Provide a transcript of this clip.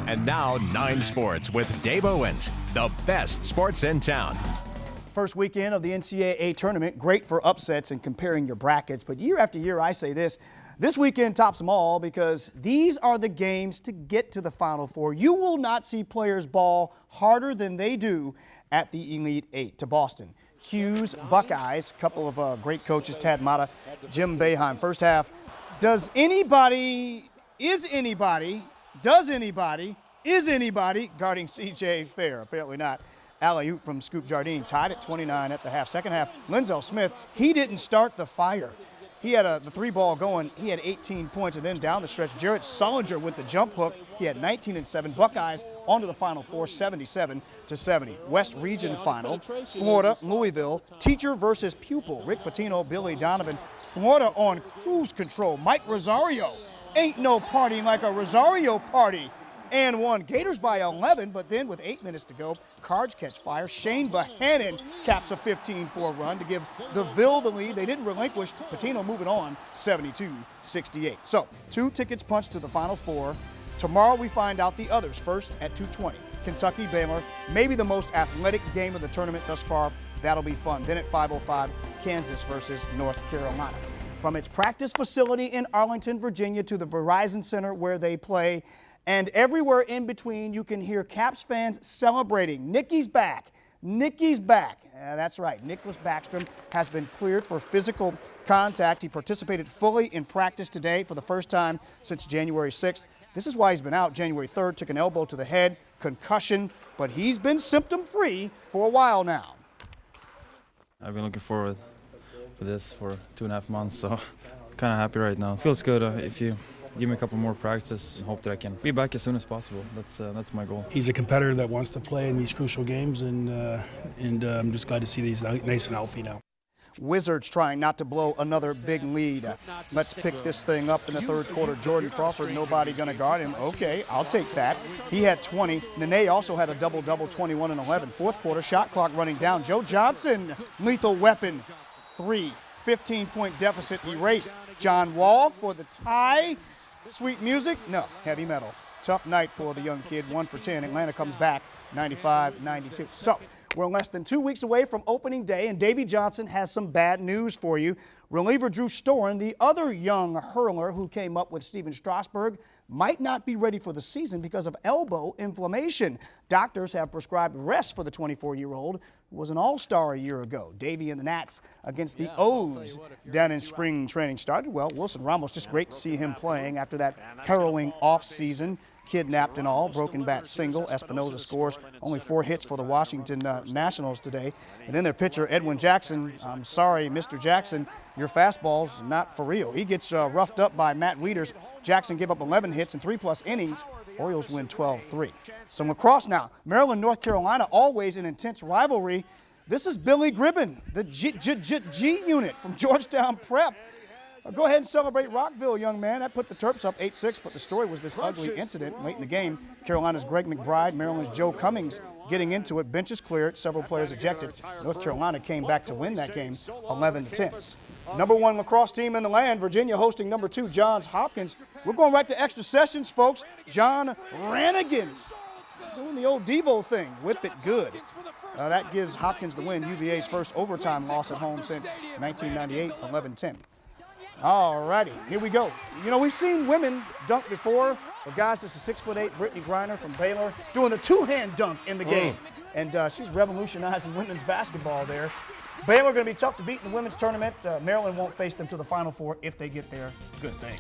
And now 9 Sports with Dave Owens, the best sports in town. First weekend of the NCAA tournament, great for upsets and comparing your brackets. But year after year, I say this weekend tops them all because these are the games to get to the Final Four. You will not see players ball harder than they do at the Elite Eight. To Boston, Hughes, Buckeyes, a couple of great coaches, Tad Matta, Jim Boeheim. First half, is anybody guarding C.J. Fair? Apparently not. Alley-oop from Scoop Jardine, tied at 29 at the half. Second half, Linzel Smith, he didn't start the fire. He had the 3-ball going. He had 18 points. And then down the stretch, Jared Sullinger with the jump hook. He had 19 and 7. Buckeyes onto the Final Four, 77-70. West Region Final, Florida, Louisville, teacher versus pupil. Rick Pitino, Billy Donovan. Florida on cruise control. Mike Rosario. Ain't no party like a Rosario party. And won. Gators by 11, but then with 8 minutes to go, Cards catch fire. Shane Bohannon caps a 15-4 run to give the Ville the lead. They didn't relinquish. Pitino moving on, 72-68. So, 2 tickets punched to the Final Four. Tomorrow we find out the others. First at 2:20, Kentucky Baylor, maybe the most athletic game of the tournament thus far. That'll be fun. Then at 5:05, Kansas versus North Carolina. From its practice facility in Arlington, Virginia, to the Verizon Center where they play, and everywhere in between, you can hear Caps fans celebrating. Nicky's back. Nicky's back. That's right. Nicholas Backstrom has been cleared for physical contact. He participated fully in practice today for the first time since January 6th. This is why he's been out. January 3rd, took an elbow to the head, concussion, but he's been symptom-free for a while now. I've been looking forward for this for 2.5 months, so kind of happy right now. It feels good if you give me a couple more practice. Hope that I can be back as soon as possible. That's my goal. He's a competitor that wants to play in these crucial games, and I'm just glad to see these nice and healthy now. Wizards trying not to blow another big lead. Let's pick this thing up in the third quarter. Jordan Crawford, nobody going to guard him. Okay, I'll take that. He had 20. Nene also had a double-double, 21 and 11. Fourth quarter, shot clock running down. Joe Johnson, lethal weapon, 3. 15-point deficit erased. John Wall for the tie. Sweet music? No, heavy metal. Tough night for the young kid, 1 for 10. Atlanta comes back 95-92. So we're less than 2 weeks away from opening day, and Davy Johnson has some bad news for you. Reliever Drew Storen, the other young hurler who came up with Steven Strasburg, might not be ready for the season because of elbow inflammation. Doctors have prescribed rest for the 24-year-old who was an all-star a year ago. Davy and the Nats against the O's down in spring training. Started well. Wilson Ramos, just great to see him playing after that harrowing offseason. Kidnapped and all, broken bat single. Espinoza scores only 4 hits for the Washington Nationals today. And then their pitcher, Edwin Jackson. I'm sorry, Mr. Jackson, your fastball's not for real. He gets roughed up by Matt Wieters. Jackson gave up 11 hits in 3+ innings. Orioles win 12-3. Some lacrosse now. Maryland, North Carolina, always an intense rivalry. This is Billy Gribben, the G unit from Georgetown Prep. Go ahead and celebrate Rockville, young man. That put the Terps up 8-6, but the story was this ugly incident late in the game. Carolina's Greg McBride, Maryland's Joe Cummings getting into it. Benches cleared, several players ejected. North Carolina came back to win that game 11-10. Number 1 lacrosse team in the land, Virginia hosting number 2, Johns Hopkins. We're going right to extra sessions, folks. John Ranigan doing the old Devo thing. Whip it good. That gives Hopkins the win, UVA's first overtime loss at home since 1998, 11-10. All righty, here we go. You know, we've seen women dunk before, but guys, this is 6'8", Brittany Griner from Baylor doing the 2-hand dunk in the game. And she's revolutionizing women's basketball there. Baylor going to be tough to beat in the women's tournament. Maryland won't face them to the Final Four if they get there. Good thing.